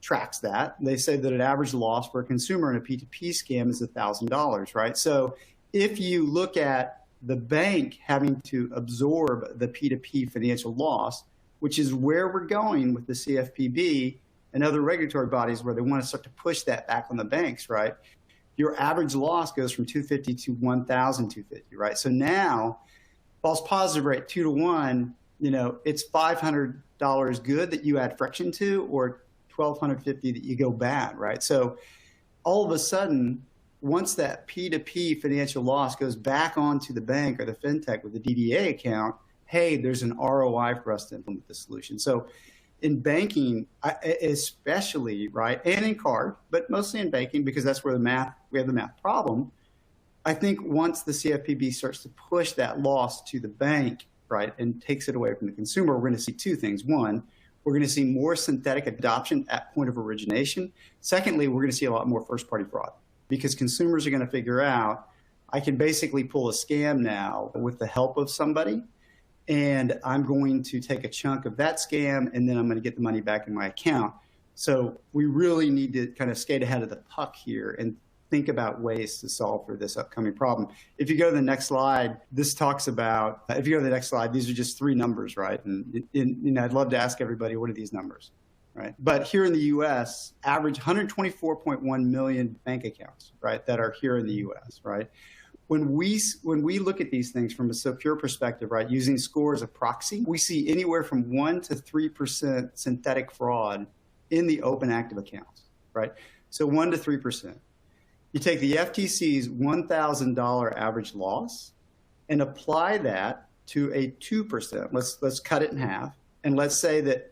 tracks that. They say that an average loss for a consumer in a P2P scam is $1,000, right? So if you look at the bank having to absorb the P2P financial loss, which is where we're going with the CFPB and other regulatory bodies where they want to start to push that back on the banks, right? Your average loss goes from 250 to 1,250, right? So now, false positive rate 2 to 1, it's $500 good that you add friction to, or $1,250 that you go bad, right? So all of a sudden, once that P2P financial loss goes back onto the bank or the fintech with the DDA account, hey, there's an ROI for us to implement the solution. So in banking, especially, right, and in card, but mostly in banking because that's where we have the math problem. I think once the CFPB starts to push that loss to the bank, right, and takes it away from the consumer, we're going to see two things. One, we're going to see more synthetic adoption at point of origination. Secondly, we're going to see a lot more first-party fraud because consumers are going to figure out, I can basically pull a scam now with the help of somebody, and I'm going to take a chunk of that scam, and then I'm going to get the money back in my account. So we really need to kind of skate ahead of the puck here and think about ways to solve for this upcoming problem. If you go to the next slide, this talks about, if you go to the next slide, these are just 3 numbers, right? And I'd love to ask everybody, what are these numbers, right? But here in the US, average 124.1 million bank accounts, right, that are here in the US, right? When we look at these things from a secure perspective, right, using score as a proxy, we see anywhere from 1% to 3% synthetic fraud in the open active accounts, right? So 1% to 3%. You take the FTC's $1,000 average loss and apply that to a 2%. Let's cut it in half, and let's say that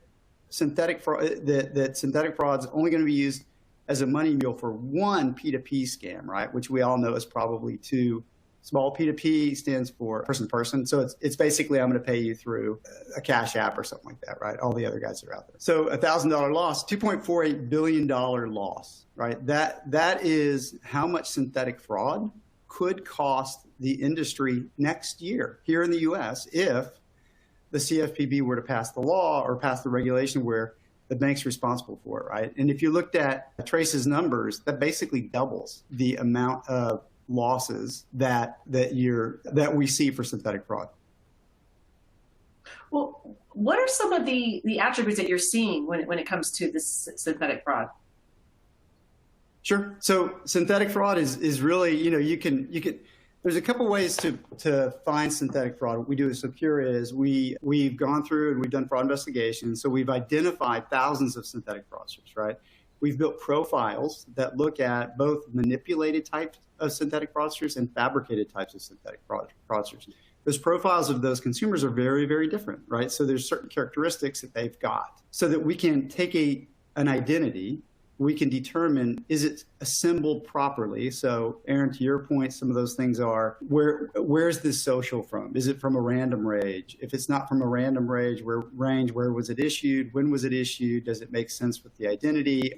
synthetic fraud is only going to be used as a money mule for one P2P scam, right? Which we all know is probably too small. P2P stands for person-to-person. So it's basically, I'm going to pay you through a Cash App or something like that, right? All the other guys are out there. So $1,000 loss, $2.48 billion loss, right? That is how much synthetic fraud could cost the industry next year here in the US if the CFPB were to pass the law or pass the regulation where the bank's responsible for it, right? And if you looked at Trace's numbers, that basically doubles the amount of losses that we see for synthetic fraud. Well, what are some of the attributes that you're seeing when it comes to this synthetic fraud? Sure. So synthetic fraud is really, you can there's a couple ways to find synthetic fraud. What we do at Secure is we've gone through and we've done fraud investigations. So we've identified thousands of synthetic fraudsters, right? We've built profiles that look at both manipulated types of synthetic fraudsters and fabricated types of synthetic fraudsters. Those profiles of those consumers are very, very different, right? So there's certain characteristics that they've got so that we can take an identity, we can determine, is it assembled properly? So Aaron, to your point, some of those things are, where's this social from? Is it from a random range? If it's not from a random range, where was it issued? When was it issued? Does it make sense with the identity?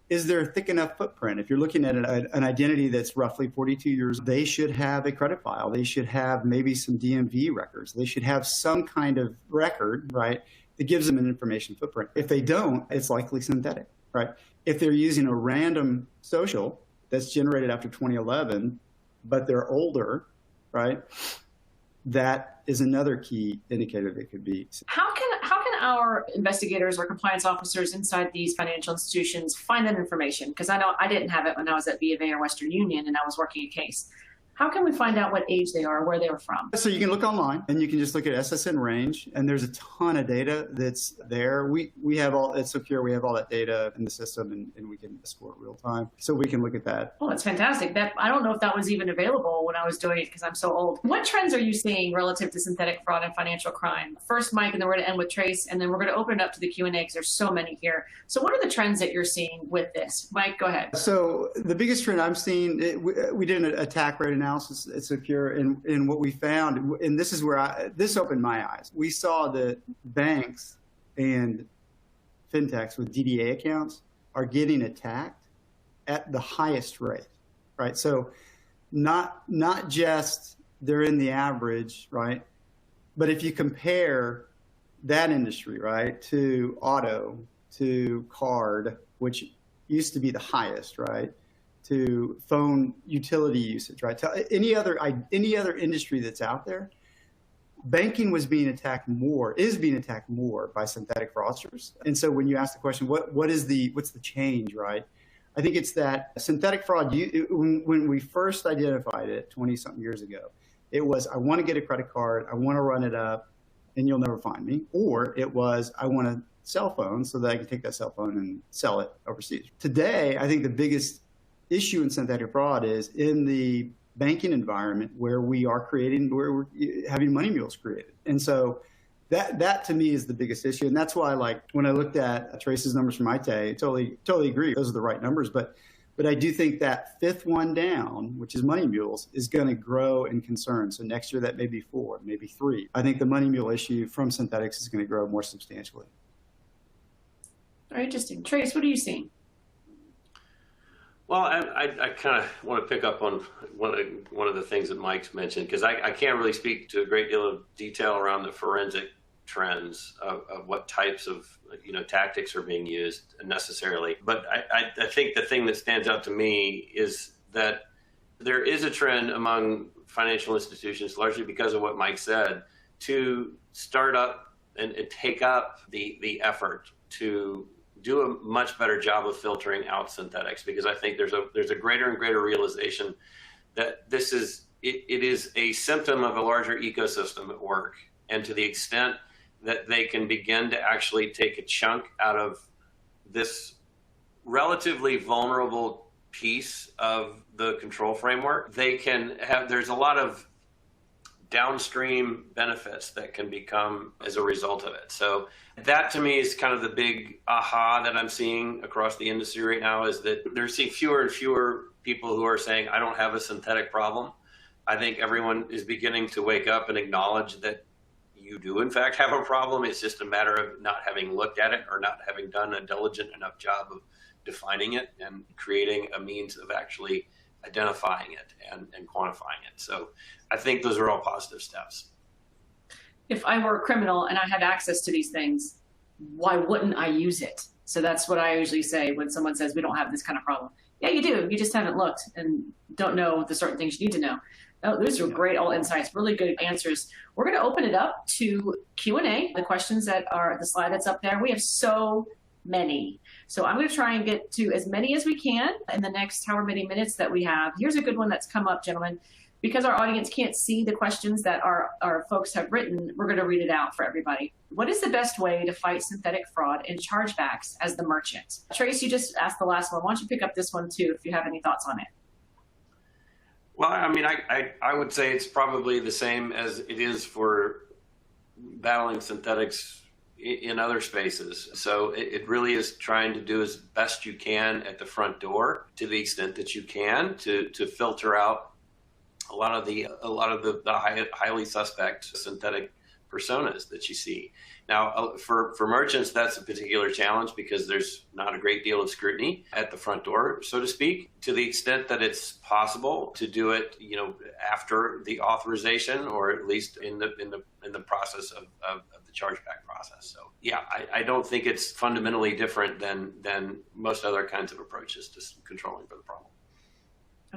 Is there a thick enough footprint? If you're looking at an identity that's roughly 42 years, they should have a credit file. They should have maybe some DMV records. They should have some kind of record, right, that gives them an information footprint. If they don't, it's likely synthetic. Right. If they're using a random social that's generated after 2011, but they're older, right, that is another key indicator that could be. How can our investigators or compliance officers inside these financial institutions find that information? Because I know I didn't have it when I was at B of A or Western Union and I was working a case. How can we find out what age they are, where they were from? So you can look online and you can just look at SSN range, and there's a ton of data that's there. We have all, it's secure, we have all that data in the system, and we can score it real time. So we can look at that. Oh, that's fantastic. I don't know if that was even available when I was doing it because I'm so old. What trends are you seeing relative to synthetic fraud and financial crime? First, Mike, and then we're going to end with Trace, and then we're going to open it up to the Q&A because there's so many here. So what are the trends that you're seeing with this? Mike, go ahead. So the biggest trend I'm seeing, we did an attack rate analysis at Secure, and what we found, and this is where this opened my eyes. We saw that banks and fintechs with DDA accounts are getting attacked at the highest rate, right? So not just they're in the average, right? But if you compare that industry, right, to auto, to card, which used to be the highest, right, to phone utility usage, right, to any other industry that's out there, banking was being attacked more, is being attacked more by synthetic fraudsters. And so when you ask the question, what's the change, right? I think it's that synthetic fraud, when we first identified it 20-something years ago, it was, I want to get a credit card, I want to run it up, and you'll never find me. Or it was, I want a cell phone so that I can take that cell phone and sell it overseas. Today, I think the biggest issue in synthetic fraud is in the banking environment where we're having money mules created. And so that to me is the biggest issue. And that's why, like, when I looked at Trace's numbers from IT, I totally agree. Those are the right numbers. But I do think that fifth one down, which is money mules, is going to grow in concern. So next year that may be 4, maybe 3. I think the money mule issue from synthetics is going to grow more substantially. Very interesting. Trace, what are you seeing? Well, I kind of want to pick up on one of the things that Mike's mentioned, because I can't really speak to a great deal of detail around the forensic trends of what types of tactics are being used necessarily. But I think the thing that stands out to me is that there is a trend among financial institutions, largely because of what Mike said, to start up and take up the effort to do a much better job of filtering out synthetics, because I think there's a greater and greater realization that it is a symptom of a larger ecosystem at work. And to the extent that they can begin to actually take a chunk out of this relatively vulnerable piece of the control framework, there's a lot of downstream benefits that can become as a result of it. So that to me is kind of the big aha that I'm seeing across the industry right now, is that they're seeing fewer and fewer people who are saying, I don't have a synthetic problem. I think everyone is beginning to wake up and acknowledge that you do in fact have a problem. It's just a matter of not having looked at it or not having done a diligent enough job of defining it and creating a means of actually identifying it and quantifying it. So I think those are all positive steps. If I were a criminal and I had access to these things, why wouldn't I use it? So that's what I usually say when someone says we don't have this kind of problem. Yeah, you do. You just haven't looked and don't know the certain things you need to know. Oh, those are great, all insights, really good answers. We're going to open it up to Q&A, the questions that are the slide that's up there. We have so many. So I'm going to try and get to as many as we can in the next however many minutes that we have. Here's a good one that's come up, gentlemen. Because our audience can't see the questions that our folks have written, we're going to read it out for everybody. What is the best way to fight synthetic fraud and chargebacks as the merchant? Trace, you just asked the last one. Why don't you pick up this one too, if you have any thoughts on it? Well, I mean, I would say it's probably the same as it is for battling synthetics in other spaces. So it really is trying to do as best you can at the front door, to the extent that you can, to filter out a lot of the highly suspect synthetic personas that you see. Now, for merchants, that's a particular challenge because there's not a great deal of scrutiny at the front door, so to speak. To the extent that it's possible to do it, after the authorization, or at least in the process of the chargeback process. So, yeah, I don't think it's fundamentally different than most other kinds of approaches to controlling for the problem.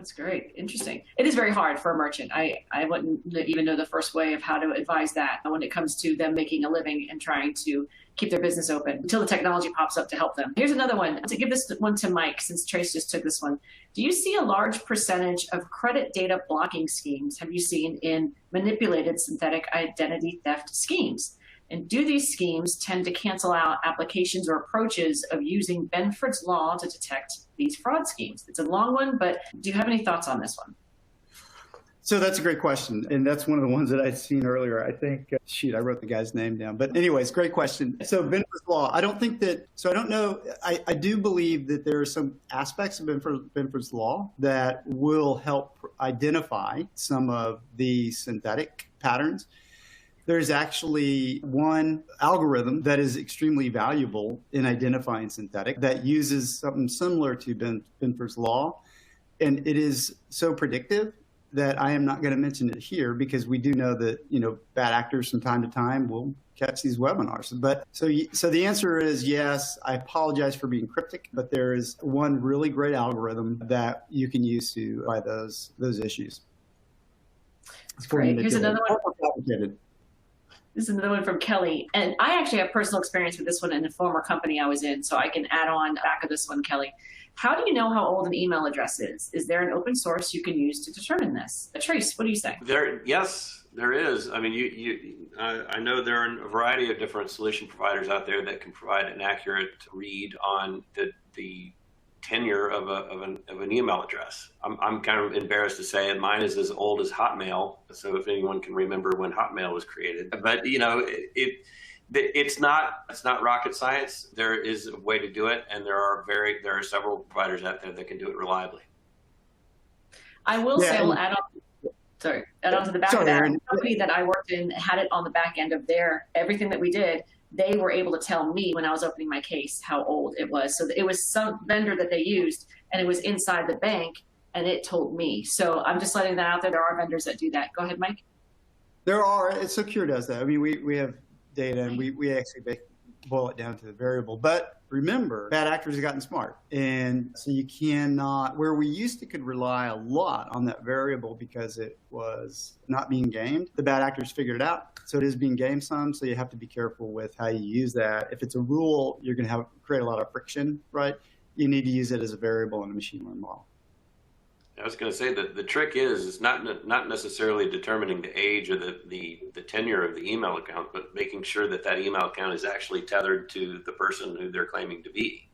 That's great. Interesting. It is very hard for a merchant. I wouldn't even know the first way of how to advise that when it comes to them making a living and trying to keep their business open until the technology pops up to help them. Here's another one. To give this one to Mike, since Trace just took this one. Do you see a large percentage of credit data blocking schemes have you seen in manipulated synthetic identity theft schemes? And do these schemes tend to cancel out applications or approaches of using Benford's law to detect these fraud schemes? It's a long one, but do you have any thoughts on this one? So that's a great question. And that's one of the ones that I'd seen earlier. I think, I wrote the guy's name down. But anyways, great question. So Benford's law, I don't think that, so I don't know, I do believe that there are some aspects of Benford's law that will help identify some of the synthetic patterns. There's actually one algorithm that is extremely valuable in identifying synthetic that uses something similar to Benford's law. And it is so predictive that I am not going to mention it here because we do know that, bad actors from time to time will catch these webinars. But so the answer is yes. I apologize for being cryptic, but there is one really great algorithm that you can use to apply those issues. That's great. Here's another one. This is another one from Kelly. And I actually have personal experience with this one in a former company I was in, so I can add on back of this one, Kelly. How do you know how old an email address is? Is there an open source you can use to determine this? Trace, what do you say? Yes, there is. I mean, I know there are a variety of different solution providers out there that can provide an accurate read on the tenure of an email address. I'm kind of embarrassed to say it. Mine is as old as Hotmail. So if anyone can remember when Hotmail was created, but it's not rocket science. There is a way to do it, and there are several providers out there that can do it reliably. I will say, I'll add on to the back of that. The company that I worked in had it on the back end of everything that we did. They were able to tell me when I was opening my case how old it was. So it was some vendor that they used, and it was inside the bank, and it told me. So I'm just letting that out there. There are vendors that do that. Go ahead, Mike. There are. Secure does that. I mean, we have data, and we actually boil it down to the variable. But remember, bad actors have gotten smart. And so you cannot, where we used to could rely a lot on that variable because it was not being gamed, the bad actors figured it out. So it is being gamed some, so you have to be careful with how you use that. If it's a rule, you're going to create a lot of friction, right? You need to use it as a variable in a machine learning model. I was going to say that the trick is not necessarily determining the age or the tenure of the email account, but making sure that email account is actually tethered to the person who they're claiming to be.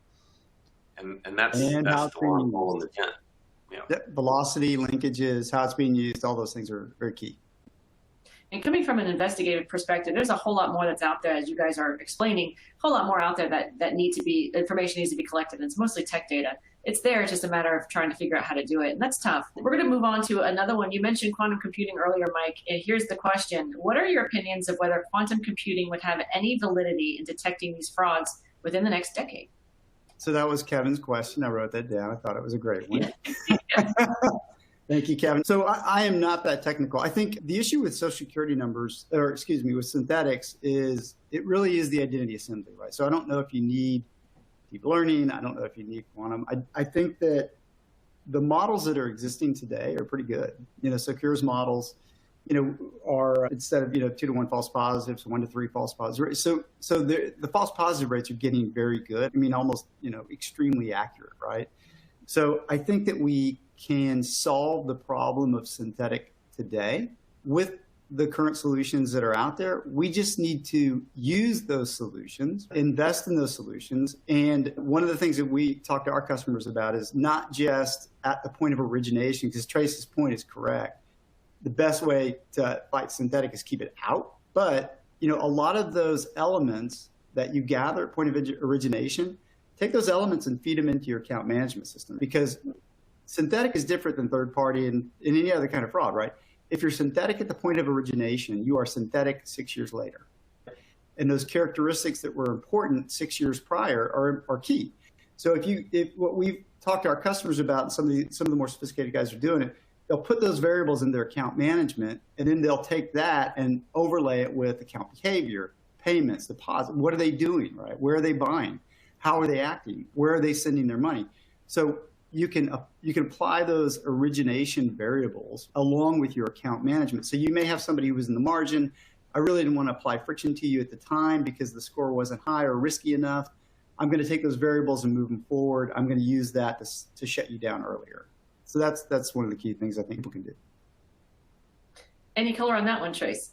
And that's the long pole in the tent. Yeah. Velocity, linkages, how it's being used, all those things are very key. And coming from an investigative perspective, there's a whole lot more that's out there, as you guys are explaining, a whole lot more out there that information needs to be collected. And it's mostly tech data. It's there, it's just a matter of trying to figure out how to do it. And that's tough. We're going to move on to another one. You mentioned quantum computing earlier, Mike. And here's the question. What are your opinions of whether quantum computing would have any validity in detecting these frauds within the next decade? So that was Kevin's question. I wrote that down. I thought it was a great one. Thank you, Kevin. So I am not that technical. I think the issue with social security numbers, with synthetics, is it really is the identity assembly, right? So I don't know if you need deep learning. I don't know if you need quantum. I think that the models that are existing today are pretty good. Secure's models, are instead of 2-to-1 false positives, 1-to-3 false positives. So the false positive rates are getting very good. I mean, almost extremely accurate, right? So I think that we can solve the problem of synthetic today with the current solutions that are out there. We just need to use those solutions, invest in those solutions. And one of the things that we talk to our customers about is not just at the point of origination, because Trace's point is correct. The best way to fight synthetic is keep it out. But, a lot of those elements that you gather at point of origination, take those elements and feed them into your account management system, because synthetic is different than third party and any other kind of fraud, right? If you're synthetic at the point of origination, you are synthetic 6 years later. And those characteristics that were important 6 years prior are key. So if what we've talked to our customers about, and some of the more sophisticated guys are doing it, they'll put those variables in their account management, and then they'll take that and overlay it with account behavior, payments, deposit. What are they doing, right? Where are they buying? How are they acting? Where are they sending their money? So you can apply those origination variables along with your account management. So you may have somebody who was in the margin. I really didn't want to apply friction to you at the time because the score wasn't high or risky enough. I'm going to take those variables and move them forward. I'm going to use that to shut you down earlier. So that's one of the key things I think people can do. Any color on that one, Trace?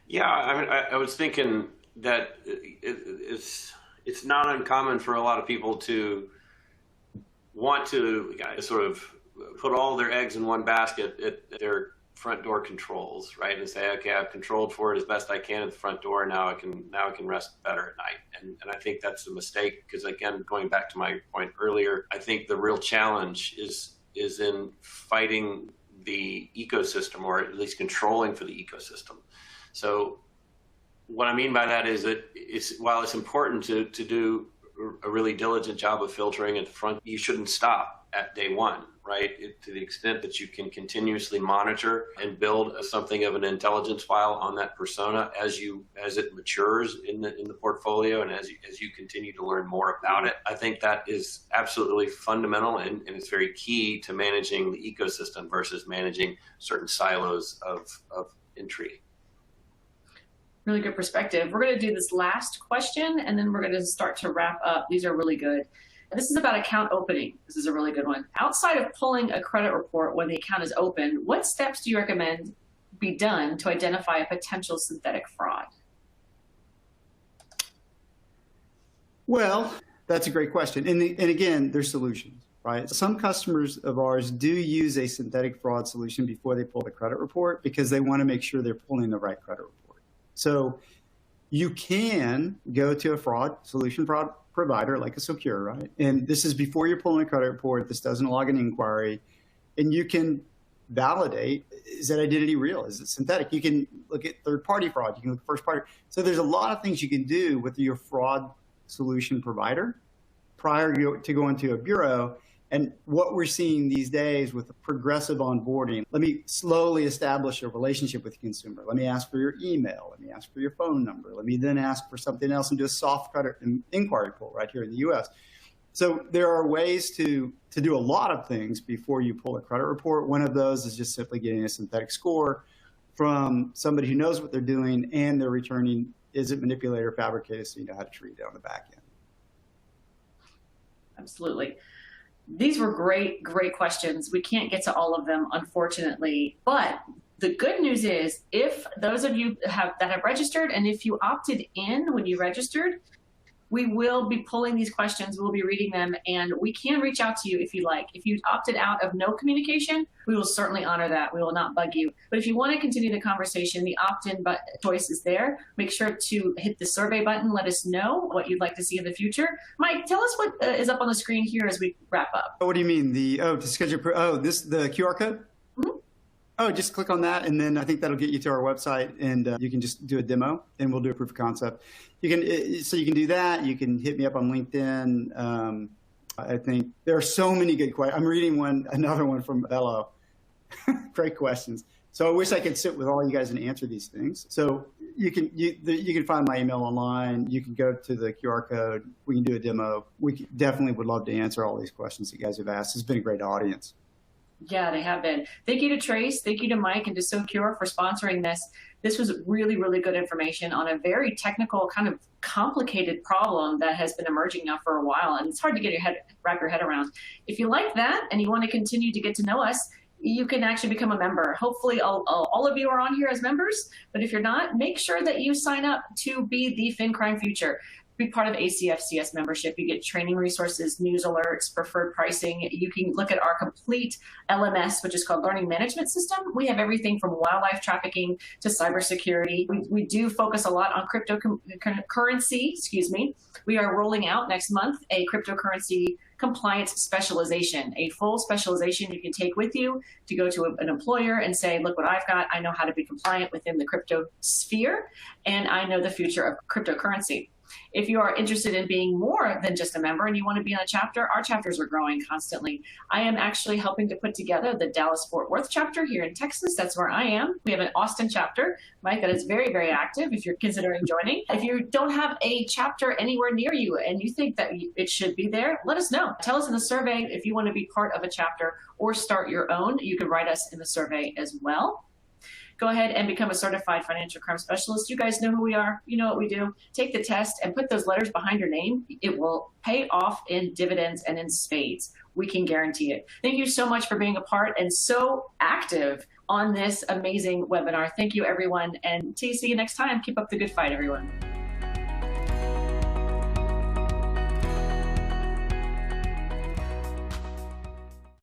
Yeah, I mean, I was thinking that it's not uncommon for a lot of people to want to sort of put all their eggs in one basket at their front door controls, right? And say, okay, I've controlled for it as best I can at the front door. Now I can rest better at night. And I think that's a mistake because, again, going back to my point earlier, I think the real challenge is in fighting the ecosystem, or at least controlling for the ecosystem. So what I mean by that is that while it's important to do a really diligent job of filtering at the front, you shouldn't stop at day one, right? To the extent that you can continuously monitor and build something of an intelligence file on that persona as it matures in the portfolio and as you continue to learn more about it. I think that is absolutely fundamental and it's very key to managing the ecosystem versus managing certain silos of entry. Really good perspective. We're going to do this last question and then we're going to start to wrap up. These are really good. And this is about account opening. This is a really good one. Outside of pulling a credit report when the account is open, what steps do you recommend be done to identify a potential synthetic fraud? Well, that's a great question. And again, there's solutions, right? Some customers of ours do use a synthetic fraud solution before they pull the credit report because they want to make sure they're pulling the right credit report. So you can go to a fraud provider like a Secure, right? And this is before you're pulling a credit report. This doesn't log an inquiry. And you can validate, is that identity real? Is it synthetic? You can look at third-party fraud. You can look at first-party. So there's a lot of things you can do with your fraud solution provider prior to going to a bureau. And what we're seeing these days with the progressive onboarding, let me slowly establish a relationship with the consumer. Let me ask for your email. Let me ask for your phone number. Let me then ask for something else and do a soft credit inquiry pull right here in the US. So there are ways to do a lot of things before you pull a credit report. One of those is just simply getting a synthetic score from somebody who knows what they're doing and they're returning, is it manipulated or fabricated, so you know how to treat it on the back end. Absolutely. These were great questions. We can't get to all of them, unfortunately, but the good news is if those of you that have registered and if you opted in when you registered, we will be pulling these questions, we'll be reading them, and we can reach out to you if you like. If you opted out of no communication, we will certainly honor that. We will not bug you. But if you want to continue the conversation, the opt-in choice is there. Make sure to hit the survey button. Let us know what you'd like to see in the future. Mike, tell us what is up on the screen here as we wrap up. What do you mean? To schedule, the QR code? Mm-hmm. Oh, just click on that, and then I think that'll get you to our website, and you can just do a demo, and we'll do a proof of concept. You can do that. You can hit me up on LinkedIn. I think there are so many good questions. I'm reading another one from Bello. Great questions. So I wish I could sit with all you guys and answer these things. So you can find my email online. You can go to the QR code. We can do a demo. We definitely would love to answer all these questions you guys have asked. It's been a great audience. Yeah, they have been. Thank you to Trace, thank you to Mike and to Secure for sponsoring this. This was really, really good information on a very technical, kind of complicated problem that has been emerging now for a while, and it's hard to wrap your head around. If you like that and you want to continue to get to know us, you can actually become a member. Hopefully all of you are on here as members, but if you're not, make sure that you sign up to be the Fin Crime Future. Be part of ACFCS membership. You get training resources, news alerts, preferred pricing. You can look at our complete LMS, which is called Learning Management System. We have everything from wildlife trafficking to cybersecurity. We do focus a lot on cryptocurrency, We are rolling out next month a cryptocurrency compliance specialization, a full specialization you can take with you to go to an employer and say, look what I've got. I know how to be compliant within the crypto sphere, and I know the future of cryptocurrency. If you are interested in being more than just a member and you want to be on a chapter, our chapters are growing constantly. I am actually helping to put together the Dallas-Fort Worth chapter here in Texas. That's where I am. We have an Austin chapter, Mike, that is very, very active if you're considering joining. If you don't have a chapter anywhere near you and you think that it should be there, let us know. Tell us in the survey if you want to be part of a chapter or start your own. You can write us in the survey as well. Go ahead and become a certified financial crime specialist. You guys know who we are. You know what we do. Take the test and put those letters behind your name. It will pay off in dividends and in spades. We can guarantee it. Thank you so much for being a part and so active on this amazing webinar. Thank you, everyone. And see you next time. Keep up the good fight, everyone.